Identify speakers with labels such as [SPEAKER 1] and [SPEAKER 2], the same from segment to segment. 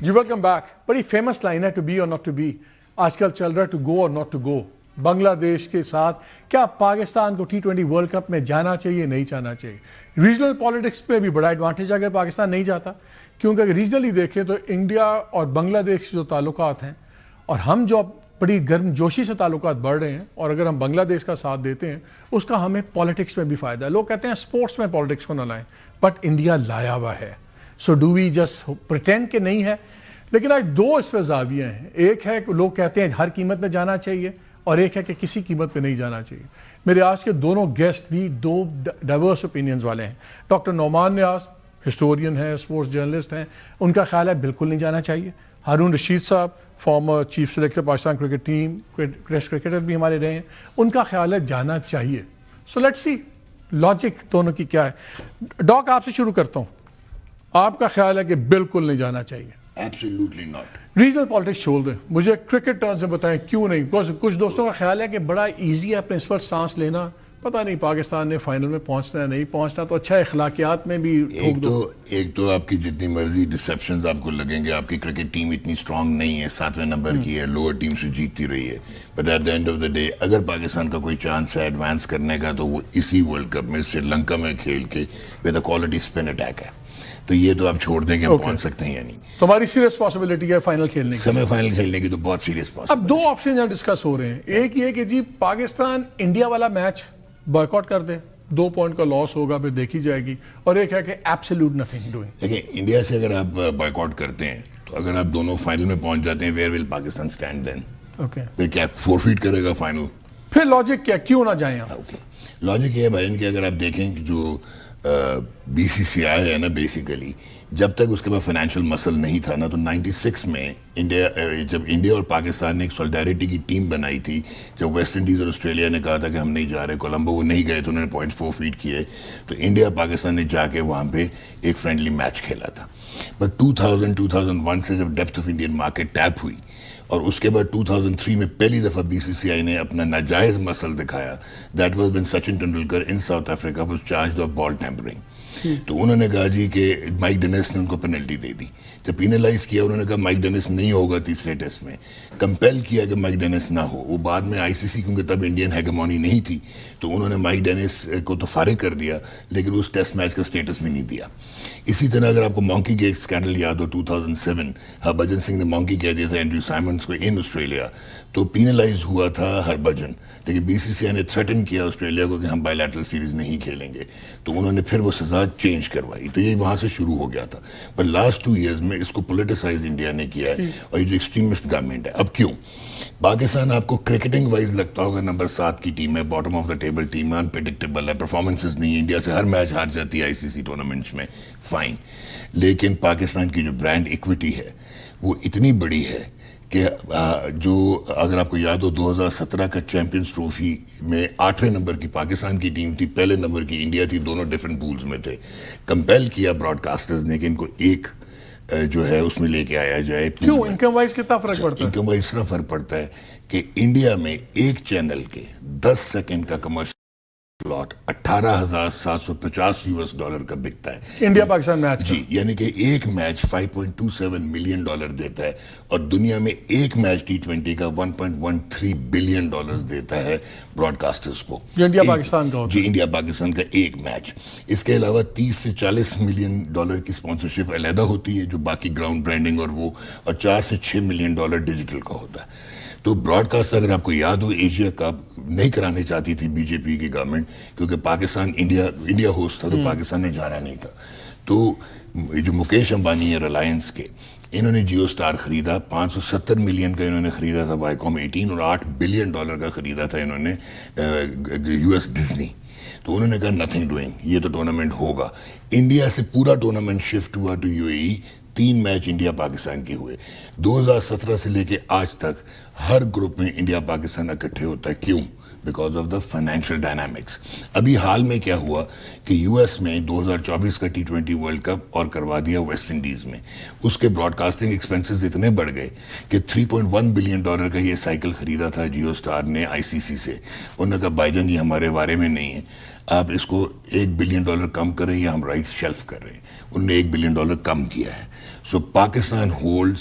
[SPEAKER 1] جی welcome back. بڑی famous line ہے to be اور ناٹ ٹو بی. آج کل چل رہا ہے ٹو گو اور ناٹ ٹو گو. بنگلہ دیش کے ساتھ کیا پاکستان کو T20 ورلڈ کپ میں جانا چاہیے نہیں جانا چاہیے؟ ریجنل پالیٹکس پہ بھی بڑا ایڈوانٹیج ہے اگر پاکستان نہیں جاتا، کیونکہ اگر ریجنلی دیکھیں تو انڈیا اور بنگلہ دیش کے جو تعلقات ہیں اور ہم جو بڑی گرم جوشی سے تعلقات بڑھ رہے ہیں، اور اگر ہم بنگلہ دیش کا ساتھ دیتے ہیں اس کا ہمیں پالیٹکس میں بھی فائدہ ہے. لوگ کہتے ہیں سپورٹس میں پالیٹکس کو نہ لائیں، بٹ انڈیا لایا ہوا ہے. So do we just pretend کہ نہیں ہے؟ لیکن آج دو اس پہ زاویے ہیں. ایک ہے کہ لوگ کہتے ہیں ہر قیمت پہ جانا چاہیے، اور ایک ہے کہ کسی قیمت پہ نہیں جانا چاہیے. میرے آج کے دونوں گیسٹ بھی دو ڈائیورس اوپینینز والے ہیں. ڈاکٹر نعمان نیاز ہسٹورین ہیں، اسپورٹس جرنلسٹ ہیں، ان کا خیال ہے بالکل نہیں جانا چاہیے. ہارون رشید صاحب farmer chief selector Pakistan cricket team, test cricketer بھی ہمارے رہے ہیں، ان کا خیال ہے جانا چاہیے. سو لیٹس سی لاجک دونوں کی کیا ہے. ڈاک آپ سے شروع کرتا ہوں. آپ کا خیال ہے کہ بالکل نہیں جانا چاہیے؟
[SPEAKER 2] Absolutely not.
[SPEAKER 1] ریجنل پالیٹکس چھوڑ دیں، مجھے کرکٹ ٹرم سے بتائیں کیوں نہیں؟ کچھ دوستوں کا خیال ہے کہ بڑا ایزی ہے پرنسپل سانس لینا، پتہ نہیں پاکستان نے فائنل میں پہنچنا ہے نہیں پہنچنا، تو اچھا اخلاقیات میں بھی ٹھوک دو.
[SPEAKER 2] ایک تو آپ کی جتنی مرضی ڈسپشنز آپ کو لگیں گے، آپ کی کرکٹ ٹیم اتنی اسٹرانگ نہیں ہے، 7ویں نمبر کی ہے، لوور ٹیم سے جیتتی رہی ہے. But at the end of the day اگر پاکستان کا کوئی چانس ہے ایڈوانس کرنے کا تو وہ اسی ورلڈ کپ میں سری لنکا میں کھیل کے with a quality spin attack ہے. تو یہ تو آپ چھوڑ دیں کہ ہم پہنچ سکتے ہیں یا نہیں.
[SPEAKER 1] تمہاری سیریس پاسبلٹی ہے فائنل کھیلنے کی؟
[SPEAKER 2] سیمی فائنل کھیلنے کی تو بہت سیریس پاسبلٹی.
[SPEAKER 1] اب دو آپشن یہاں ڈسکس ہو رہے ہیں. ایک یہ کہ جی پاکستان انڈیا والا میچ بائیک آؤٹ کر دے، 2 پوائنٹ کا لاس ہوگا پھر دیکھی جائے گی، اور ایک ہے کہ ایبسلیوٹ نتھنگ ڈوئنگ.
[SPEAKER 2] دیکھیں انڈیا سے اگر آپ بائیک آؤٹ کرتے ہیں تو اگر آپ دونوں فائنل میں پہنچ جاتے ہیں، where will Pakistan stand then?
[SPEAKER 1] Okay,
[SPEAKER 2] پھر کیا فورفیٹ کرے گا فائنل؟
[SPEAKER 1] پھر لاجک کیا، کیوں نہ جائیں آپ؟
[SPEAKER 2] لاجک یہ ہے بھائی کہ اگر آپ دیکھیں کہ جو BCCI ہے نا، بیسیکلی جب تک اس کے بعد فائنینشیل مسل نہیں تھا نا، تو 96 میں جب انڈیا اور پاکستان نے ایک سولیڈیرٹی کی ٹیم بنائی تھی، جب ویسٹ انڈیز اور آسٹریلیا نے کہا تھا کہ ہم نہیں جا رہے، کولمبو وہ نہیں گئے تو انہوں نے پوائنٹ فورفیٹ کیے، تو انڈیا پاکستان نے جا کے وہاں پہ ایک فرینڈلی میچ کھیلا تھا. بٹ 2001 سے جب depth of Indian market tap ہوئی، اور اس کے بعد 2003 میں پہلی دفعہ BCCI نے اپنا ناجائز مسل دکھایا. That was when Sachin Tendulkar in South Africa was charged of ball tampering. تو انہوں نے کہا جی کہ مائک ڈینس نے ان کو پینلٹی دے دی. جب پینلائز کیا انہوں نے کہا مائک ڈینس نہیں ہوگا تیسرے ٹیسٹ میں، کمپیل کیا کہ مائک ڈینس نہ ہو. وہ بعد میں ICC کیونکہ تب انڈین ہیگمونی نہیں تھی تو انہوں نے مائک ڈینس کو تو فارغ کر دیا، لیکن اس ٹیسٹ میچ کا سٹیٹس بھی نہیں دیا. اسی طرح اگر آپ کو مونکی گیٹ اسکینڈل یاد ہو 2007، ہربھجن سنگھ نے مونکی کہہ دیا تھا اینڈریو سائمنز کو ان آسٹریلیا، تو پینلائز ہوا تھا ہربھجن، لیکن BCCI نے تھریٹن کیا آسٹریلیا کو کہ ہم بائی لیٹرل سیریز نہیں کھیلیں گے، تو انہوں نے پھر وہ سزا چینج کروائی. تو یہ وہاں سے شروع ہو گیا تھا. پر لاسٹ 2 ایئرز میں اس کو پولیٹیسائز انڈیا نے کیا ہے، اور یہ جو ایکسٹریمسٹ گورنمنٹ ہے. اب کیوں پاکستان آپ کو کرکٹنگ وائز لگتا ہوگا نمبر 7 کی ٹیم ہے، bottom of the table team ہے، انپریڈکٹیبل ہے، پرفارمنسز نہیں، انڈیا سے ہر میچ ہار جاتی ہے ICC ٹورنامنٹس میں، فائن. لیکن پاکستان کی جو برانڈ ایکویٹی ہے وہ اتنی بڑی ہے کہ جو اگر آپ کو یاد ہو 2017 کا چیمپئنز ٹرافی میں 8ویں نمبر کی پاکستان کی ٹیم تھی، پہلے نمبر کی انڈیا تھی، دونوں ڈیفرنٹ پولز میں تھے. کمپیل کیا براڈ کاسٹرز نے کہ ان کو ایک جو ہے اس میں لے کے آیا جائے.
[SPEAKER 1] کیوں انکم وائز کتنا فرق پڑتا ہے؟
[SPEAKER 2] انکم وائز اس طرح فرق پڑتا ہے کہ انڈیا میں ایک چینل کے 10 سیکنڈ کا کمرشل پلاٹ $18,750 کا بکتا ہے
[SPEAKER 1] انڈیا پاکستان میچ.
[SPEAKER 2] جی، یعنی کہ ایک میچ $5.27 ملین دیتا ہے، اور دنیا میں ایک میچ T20 کا $1.13 بلین دیتا ہے براڈ کاسٹرز کو.
[SPEAKER 1] انڈیا پاکستان کا ہوتا ہے؟
[SPEAKER 2] جی، انڈیا پاکستان کا ایک میچ. اس کے علاوہ $30 سے $40 ملین کی اسپانسرشپ علیحدہ ہوتی ہے جو باقی گراؤنڈ برانڈنگ اور وہ، اور $4 سے $6 ملین ڈیجیٹل کا ہوتا ہے. تو براڈ کاسٹ اگر آپ کو یاد ہو ایشیا کپ نہیں کرانے چاہتی تھی BJP کی گورنمنٹ، کیونکہ پاکستان انڈیا ہوسٹ تھا تو پاکستان نے جانا نہیں تھا. تو جو مکیش امبانی ہے ریلائنس کے، انہوں نے جیو اسٹار خریدا، 570 ملین کا انہوں نے خریدا تھا وائیکوم 18، اور $8 بلین کا خریدا تھا انہوں نے US ڈزنی. تو انہوں نے کہا نتھنگ ڈوئنگ، یہ تو ٹورنامنٹ ہوگا. انڈیا سے پورا ٹورنامنٹ شفٹ ہوا to UAE. 3 match India Pakistan کے ہوئے. 2017 سے لے کے آج تک ہر گروپ میں انڈیا پاکستان اکٹھے ہوتا ہے. کیوں؟ Because of the financial dynamics. ابھی حال میں کیا ہوا کہ US میں 2024 کا T20 ورلڈ کپ اور کروا دیا ویسٹ انڈیز میں. اس کے براڈ کاسٹنگ ایکسپینسز اتنے بڑھ گئے کہ $3.1 بلین کا یہ سائیکل خریدا تھا جیو اسٹار نے ICC سے. انہوں نے کہا بھائی جان یہ ہمارے بارے میں نہیں ہے، آپ اس کو $1 بلین کم کریں یا ہم رائٹس شیلف کر رہے ہیں. انہوں نے $1 بلین کم کیا ہے. So Pakistan holds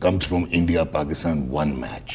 [SPEAKER 2] comes from India-Pakistan one match.